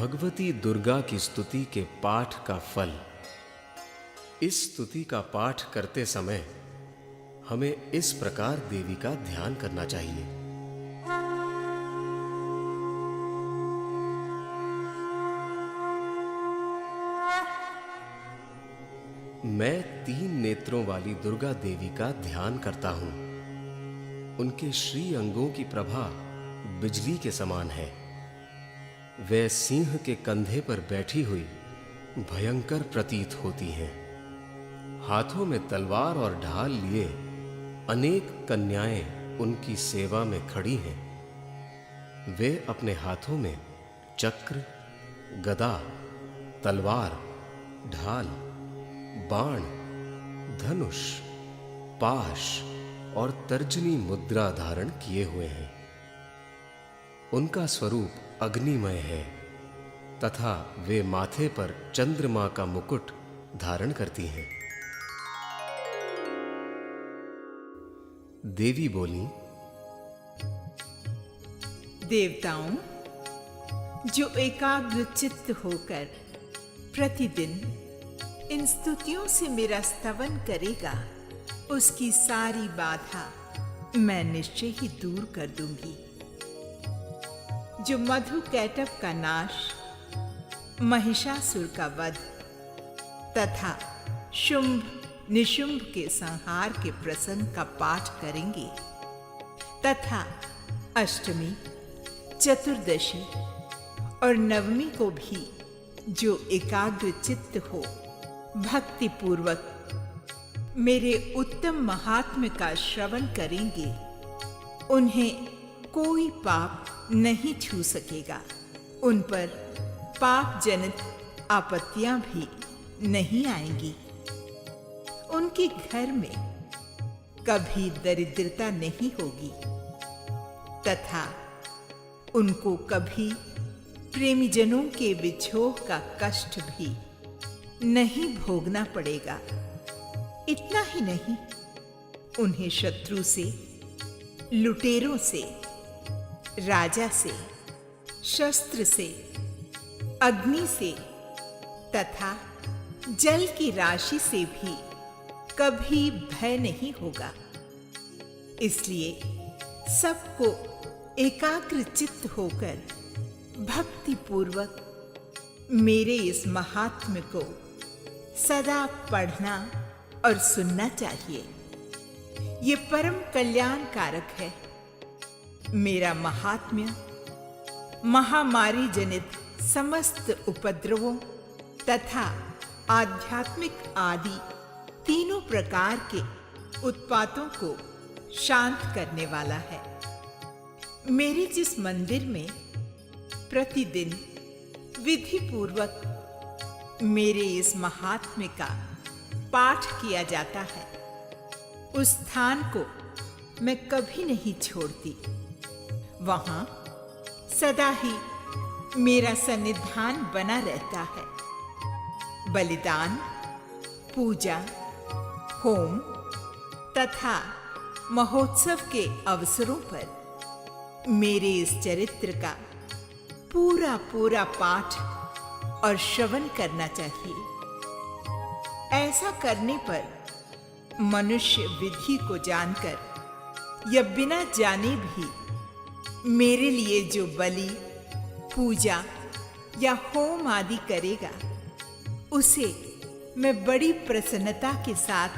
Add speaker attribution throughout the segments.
Speaker 1: भगवती दुर्गा की स्तुति के पाठ का फल। इस स्तुति का पाठ करते समय हमें इस प्रकार देवी का ध्यान करना चाहिए। मैं 3 नेत्रों वाली दुर्गा देवी का ध्यान करता हूं। उनके श्री अंगों की प्रभा बिजली के समान है। वे सिंह के कंधे पर बैठी हुई भयंकर प्रतीत होती हैं। हाथों में तलवार और ढाल लिए अनेक कन्याएं उनकी सेवा में खड़ी हैं। वे अपने हाथों में चक्र, गदा, तलवार, ढाल, बाण, धनुष, पाश और तर्जनी मुद्रा धारण किए हुए हैं। उनका स्वरूप अग्निमय है तथा वे माथे पर चंद्रमा का मुकुट धारण करती हैं। देवी बोली,
Speaker 2: देवताओं, जो एकाग्र चित्त होकर प्रतिदिन इन स्तुतियों से मेरा स्तवन करेगा, उसकी सारी बाधा मैं निश्चय ही दूर कर दूंगी। जो मधु कैटभ का नाश, महिषासुर का वध तथा शुंभ निशुंभ के संहार के प्रसंग का पाठ करेंगे तथा अष्टमी, चतुर्दशी और नवमी को भी जो एकाग्र चित्त हो भक्ति पूर्वक मेरे उत्तम महात्म्य का श्रवण करेंगे, उन्हें कोई पाप नहीं छू सकेगा। उन पर पाप जनित आपत्तियां भी नहीं आएंगी। उनके घर में कभी दरिद्रता नहीं होगी तथा उनको कभी प्रेमीजनों के विछोह का कष्ट भी नहीं भोगना पड़ेगा। इतना ही नहीं, उन्हें शत्रु से, लुटेरों से, राजा से, शस्त्र से, अग्नि से तथा जल की राशि से भी कभी भय नहीं होगा। इसलिए सबको एकाग्र चित्त होकर भक्ति पूर्वक मेरे इस महात्म्य को सदा पढ़ना और सुनना चाहिए। ये परम कल्याणकारक है। मेरा महात्म्य महामारी जनित समस्त उपद्रवों तथा आध्यात्मिक आदि तीनों प्रकार के उत्पातों को शांत करने वाला है। मेरे जिस मंदिर में प्रतिदिन विधि पूर्वक मेरे इस महात्म्य का पाठ किया जाता है, उस स्थान को मैं कभी नहीं छोड़ती। वहां सदा ही मेरा सन्निधान बना रहता है। बलिदान, पूजा, होम तथा महोत्सव के अवसरों पर मेरे इस चरित्र का पूरा पूरा पाठ और श्रवण करना चाहिए। ऐसा करने पर मनुष्य विधि को जानकर या बिना जाने भी मेरे लिए जो बलि, पूजा या होम आदि करेगा, उसे मैं बड़ी प्रसन्नता के साथ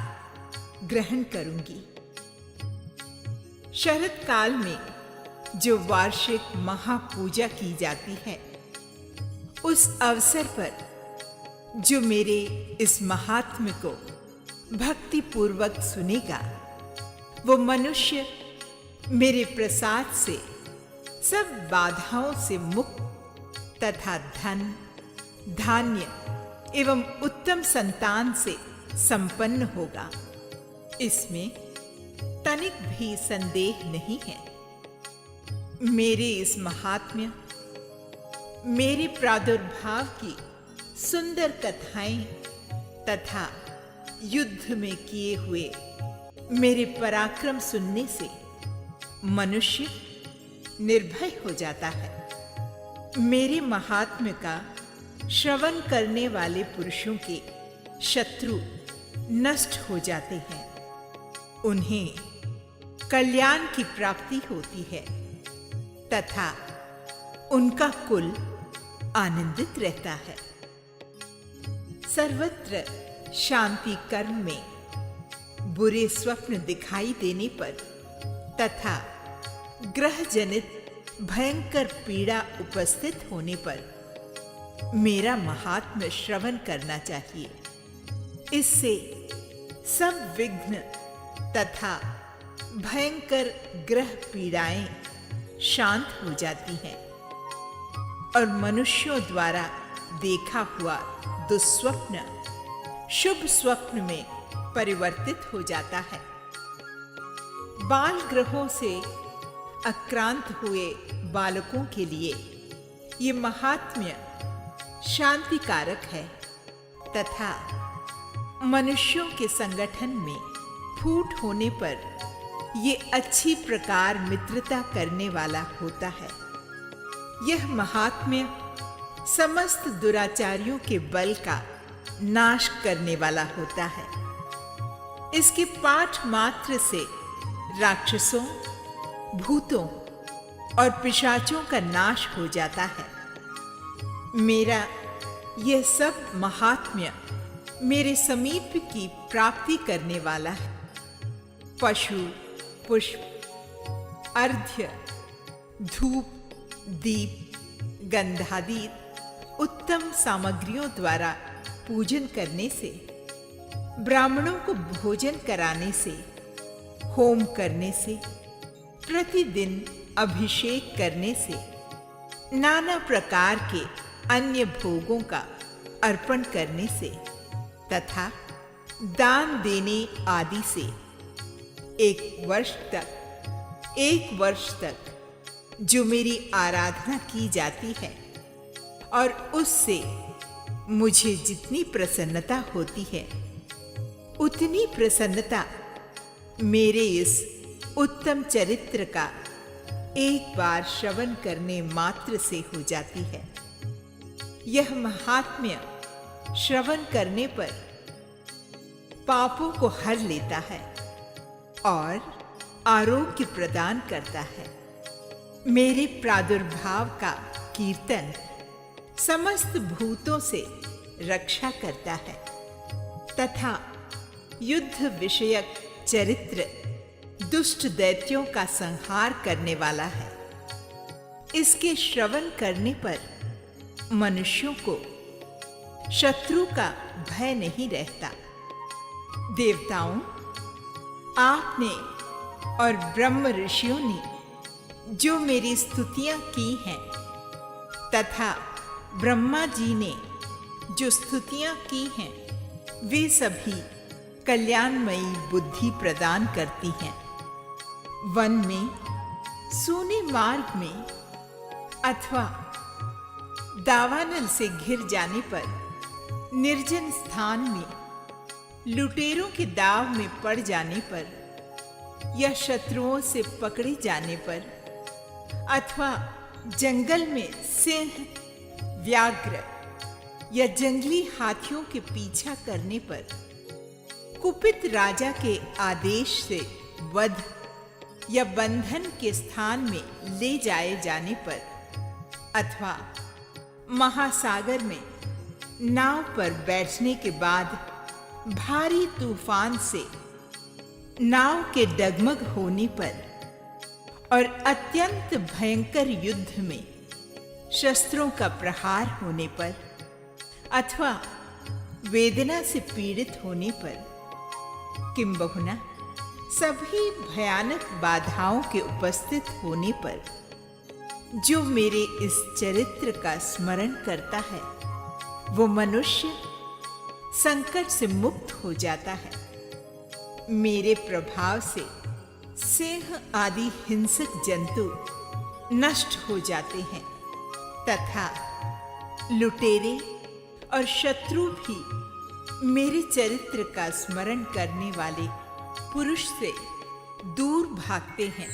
Speaker 2: ग्रहण करूंगी। शरद काल में जो वार्षिक महापूजा की जाती है, उस अवसर पर जो मेरे इस महात्म्य को भक्ति पूर्वक सुनेगा, वो मनुष्य मेरे प्रसाद से सब बाधाओं से मुक्त तथा धन, धान्य एवं उत्तम संतान से संपन्न होगा। इसमें तनिक भी संदेह नहीं है। मेरे इस महात्म्य, मेरे प्रादुर्भाव की सुंदर कथाएं तथा युद्ध में किए हुए मेरे पराक्रम सुनने से मनुष्य निर्भय हो जाता है। मेरे महात्म्य का श्रवण करने वाले पुरुषों के शत्रु नष्ट हो जाते हैं, उन्हें कल्याण की प्राप्ति होती है तथा उनका कुल आनंदित रहता है। सर्वत्र शांति कर्म में बुरे स्वप्न दिखाई देने पर तथा ग्रह जनित भयंकर पीड़ा उपस्थित होने पर मेरा महात्म्य श्रवण करना चाहिए। इससे सब विघ्न तथा भयंकर ग्रह पीड़ाएं शांत हो जाती हैं और मनुष्यों द्वारा देखा हुआ दुस्वप्न शुभ स्वप्न में परिवर्तित हो जाता है। बाल ग्रहों से आक्रांत हुए बालकों के लिए ये महात्म्य शांतिकारक है तथा मनुष्यों के संगठन में फूट होने पर ये अच्छी प्रकार मित्रता करने वाला होता है। यह महात्म्य समस्त दुराचारियों के बल का नाश करने वाला होता है। इसके पाठ मात्र से राक्षसों, भूतों और पिशाचों का नाश हो जाता है। मेरा यह सब महात्म्य मेरे समीप की प्राप्ति करने वाला है। पशु, पुष्प, अर्घ्य, धूप, दीप, गंधादि उत्तम सामग्रियों द्वारा पूजन करने से, ब्राह्मणों को भोजन कराने से, होम करने से, प्रतिदिन अभिषेक करने से, नाना प्रकार के अन्य भोगों का अर्पण करने से तथा दान देने आदि से एक वर्ष तक जो मेरी आराधना की जाती है और उससे मुझे जितनी प्रसन्नता होती है, उतनी प्रसन्नता मेरे इस उत्तम चरित्र का एक बार श्रवण करने मात्र से हो जाती है। यह महात्म्य श्रवण करने पर पापों को हर लेता है और आरोग्य प्रदान करता है। मेरे प्रादुर्भाव का कीर्तन समस्त भूतों से रक्षा करता है तथा युद्ध विषयक चरित्र दुष्ट दैत्यों का संहार करने वाला है। इसके श्रवण करने पर मनुष्यों को शत्रु का भय नहीं रहता। देवताओं, आपने और ब्रह्म ऋषियों ने जो मेरी स्तुतियां की हैं तथा ब्रह्मा जी ने जो स्तुतियां की हैं, वे सभी कल्याणमयी बुद्धि प्रदान करती हैं। वन में, सूने मार्ग में अथवा दावानल से घिर जाने पर, निर्जन स्थान में, लुटेरों के दाव में पड़ जाने पर या शत्रुओं से पकड़े जाने पर अथवा जंगल में सिंह, व्याघ्र या जंगली हाथियों के पीछा करने पर, कुपित राजा के आदेश से वध या बंधन के स्थान में ले जाए जाने पर अथवा महासागर में नाव पर बैठने के बाद भारी तूफान से नाव के डगमग होने पर और अत्यंत भयंकर युद्ध में शस्त्रों का प्रहार होने पर अथवा वेदना से पीड़ित होने पर, किंबहुना सभी भयानक बाधाओं के उपस्थित होने पर जो मेरे इस चरित्र का स्मरण करता है, वो मनुष्य संकट से मुक्त हो जाता है। मेरे प्रभाव से सिंह आदि हिंसक जंतु नष्ट हो जाते हैं तथा लुटेरे और शत्रु भी मेरे चरित्र का स्मरण करने वाले पुरुष से दूर भागते हैं।